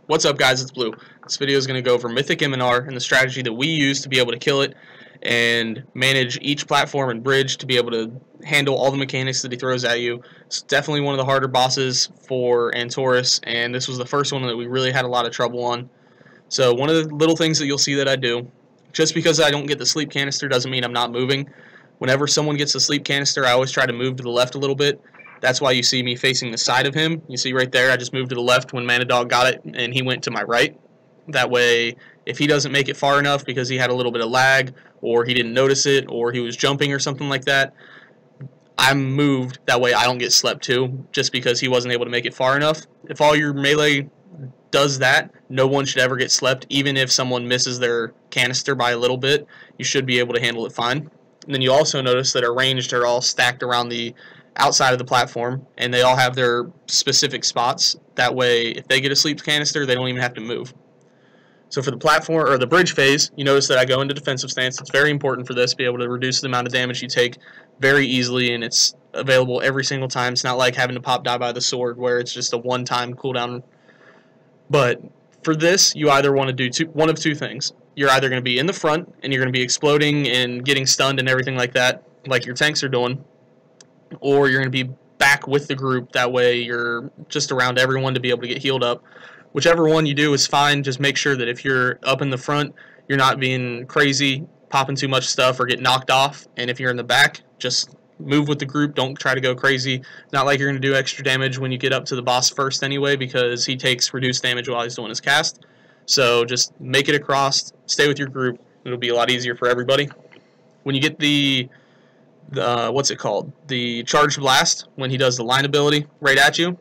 What's up, guys? It's Blue. This video is going to go over Mythic Imonar and the strategy that we use to be able to kill it and manage each platform and bridge to be able to handle all the mechanics that he throws at you. It's definitely one of the harder bosses for Antorus, and this was the first one that we really had a lot of trouble on. So one of the little things that you'll see that I do, just because I don't get the sleep canister doesn't mean I'm not moving. Whenever someone gets the sleep canister, I always try to move to the left a little bit. That's why you see me facing the side of him. You see right there, I just moved to the left when Manadog got it, and he went to my right. That way, if he doesn't make it far enough because he had a little bit of lag, or he didn't notice it, or he was jumping or something like that, I'm moved. That way I don't get slept too, just because he wasn't able to make it far enough. If all your melee does that, no one should ever get slept. Even if someone misses their canister by a little bit, you should be able to handle it fine. And then you also notice that our ranged are all stacked around the outside of the platform, and they all have their specific spots. That way, if they get a sleep canister, they don't even have to move. So for the platform or the bridge phase, you notice that I go into defensive stance. It's very important for this, be able to reduce the amount of damage you take very easily, and it's available every single time. It's not like having to pop die by the sword where it's just a one-time cooldown. But for this, you either want to do one of two things. You're either going to be in the front, and you're going to be exploding and getting stunned and everything like that, like your tanks are doing, or you're going to be back with the group. That way you're just around everyone to be able to get healed up. Whichever one you do is fine. Just make sure that if you're up in the front, you're not being crazy, popping too much stuff, or get knocked off. And if you're in the back, just move with the group. Don't try to go crazy. Not like you're going to do extra damage when you get up to the boss first anyway, because he takes reduced damage while he's doing his cast. So just make it across, stay with your group. It'll be a lot easier for everybody. When you get the what's it called? The charged blast, when he does the line ability right at you,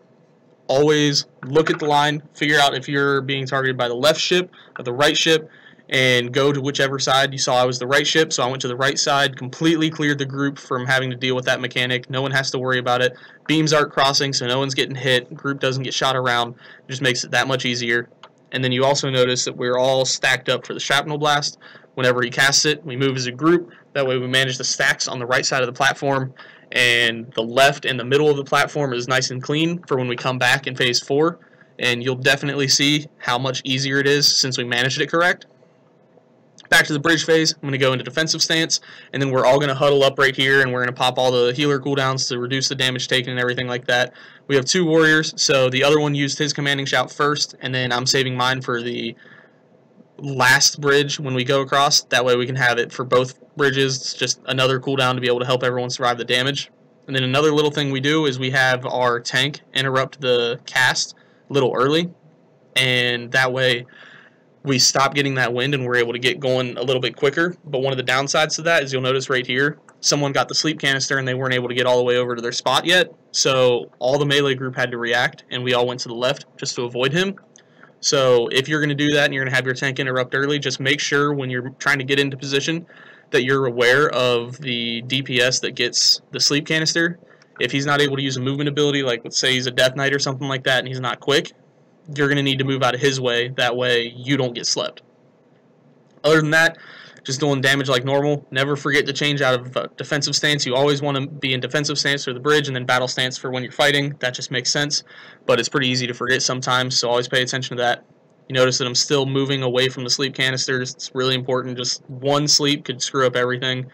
always look at the line, figure out if you're being targeted by the left ship or the right ship, and go to whichever side. You saw I was the right ship, so I went to the right side, completely cleared the group from having to deal with that mechanic. No one has to worry about it. Beams aren't crossing, so no one's getting hit. Group doesn't get shot around. It just makes it that much easier. And then you also notice that we're all stacked up for the shrapnel blast. Whenever he casts it, we move as a group. That way we manage the stacks on the right side of the platform, and the left and the middle of the platform is nice and clean for when we come back in phase 4. And you'll definitely see how much easier it is since we managed it correct. Back to the bridge phase, I'm going to go into defensive stance, and then we're all going to huddle up right here, and we're going to pop all the healer cooldowns to reduce the damage taken and everything like that. We have 2 warriors, so the other one used his commanding shout first, and then I'm saving mine for the last bridge when we go across. That way we can have it for both bridges. It's just another cooldown to be able to help everyone survive the damage. And then another little thing we do is we have our tank interrupt the cast a little early, and that way we stop getting that wind and we're able to get going a little bit quicker. But one of the downsides to that is you'll notice right here, someone got the sleep canister and they weren't able to get all the way over to their spot yet. So all the melee group had to react, and we all went to the left just to avoid him. So if you're going to do that and you're going to have your tank interrupt early, just make sure when you're trying to get into position that you're aware of the DPS that gets the sleep canister. If he's not able to use a movement ability, like let's say he's a Death Knight or something like that and he's not quick, you're going to need to move out of his way. That way you don't get slept. Other than that, just doing damage like normal. Never forget to change out of defensive stance. You always want to be in defensive stance for the bridge and then battle stance for when you're fighting. That just makes sense, but it's pretty easy to forget sometimes, so always pay attention to that. You notice that I'm still moving away from the sleep canisters. It's really important. Just one sleep could screw up everything.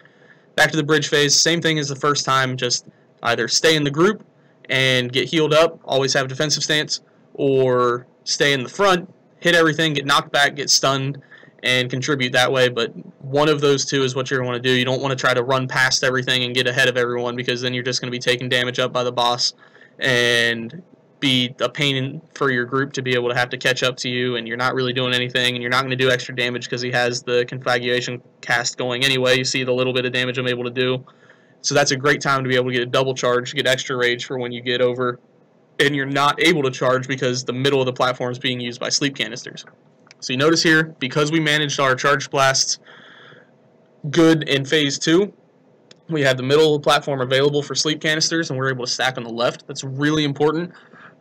Back to the bridge phase. Same thing as the first time. Just either stay in the group and get healed up, always have a defensive stance, or stay in the front, hit everything, get knocked back, get stunned, and contribute that way. But one of those two is what you're going to want to do. You don't want to try to run past everything and get ahead of everyone, because then you're just going to be taking damage up by the boss and be a pain for your group to be able to have to catch up to you, and you're not really doing anything, and you're not going to do extra damage because he has the conflagration cast going anyway. You see the little bit of damage I'm able to do. So that's a great time to be able to get a double charge, get extra rage for when you get over and you're not able to charge because the middle of the platform is being used by sleep canisters. So you notice here, because we managed our charged blasts good in phase 2, we have the middle of the platform available for sleep canisters, and we're able to stack on the left. That's really important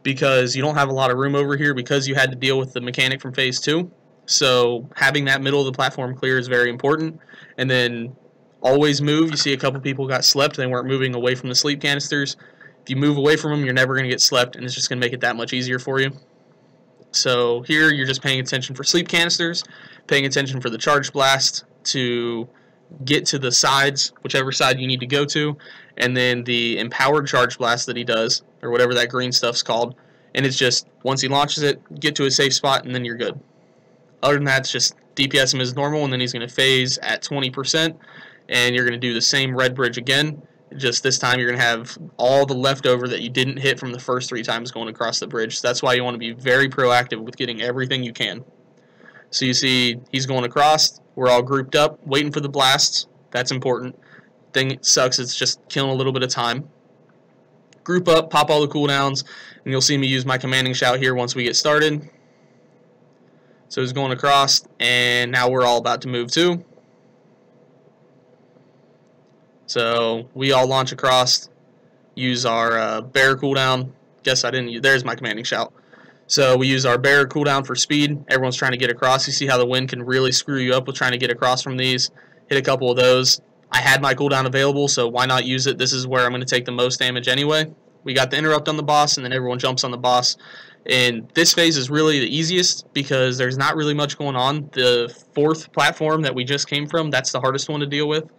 because you don't have a lot of room over here because you had to deal with the mechanic from phase 2. So having that middle of the platform clear is very important. And then always move. You see a couple people got slept. They weren't moving away from the sleep canisters. If you move away from them, you're never going to get slept, and it's just going to make it that much easier for you. So here you're just paying attention for sleep canisters, paying attention for the charge blast to get to the sides, whichever side you need to go to, and then the empowered charge blast that he does, or whatever that green stuff's called. And it's just, once he launches it, get to a safe spot, and then you're good. Other than that, it's just DPS him as normal, and then he's going to phase at 20%, and you're going to do the same red bridge again. Just this time you're going to have all the leftover that you didn't hit from the first 3 times going across the bridge. So that's why you want to be very proactive with getting everything you can. So you see he's going across. We're all grouped up, waiting for the blasts. That's important. Thing that sucks, it's just killing a little bit of time. Group up, pop all the cooldowns, and you'll see me use my commanding shout here once we get started. So he's going across, and now we're all about to move too. So we all launch across, use our bear cooldown. Guess I didn't use, there's my commanding shout. So we use our bear cooldown for speed. Everyone's trying to get across. You see how the wind can really screw you up with trying to get across from these. Hit a couple of those. I had my cooldown available, so why not use it? This is where I'm going to take the most damage anyway. We got the interrupt on the boss, and then everyone jumps on the boss. And this phase is really the easiest because there's not really much going on. The 4th platform that we just came from, that's the hardest one to deal with.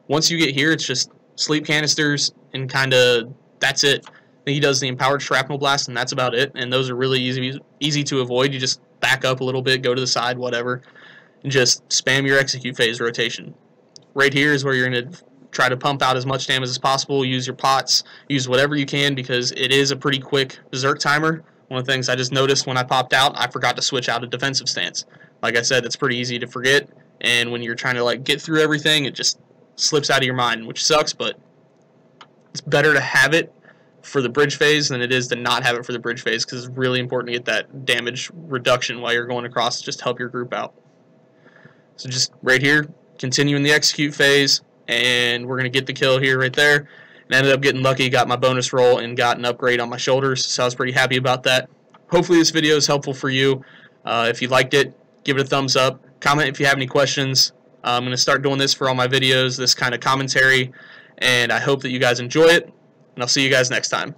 Once you get here, it's just sleep canisters and kind of that's it. He does the empowered shrapnel blast, and that's about it. And those are really easy to avoid. You just back up a little bit, go to the side, whatever, and just spam your execute phase rotation. Right here is where you're going to try to pump out as much damage as possible. Use your pots, use whatever you can because it is a pretty quick berserk timer. One of the things I just noticed when I popped out, I forgot to switch out a defensive stance. Like I said, it's pretty easy to forget, and when you're trying to like get through everything, it just slips out of your mind, which sucks, but it's better to have it for the bridge phase than it is to not have it for the bridge phase because it's really important to get that damage reduction while you're going across just to help your group out. So just right here, continuing the execute phase, and we're going to get the kill here right there. And ended up getting lucky, got my bonus roll, and got an upgrade on my shoulders, so I was pretty happy about that. Hopefully this video is helpful for you. If you liked it, give it a thumbs up. Comment if you have any questions. I'm going to start doing this for all my videos, this kind of commentary, and I hope that you guys enjoy it, and I'll see you guys next time.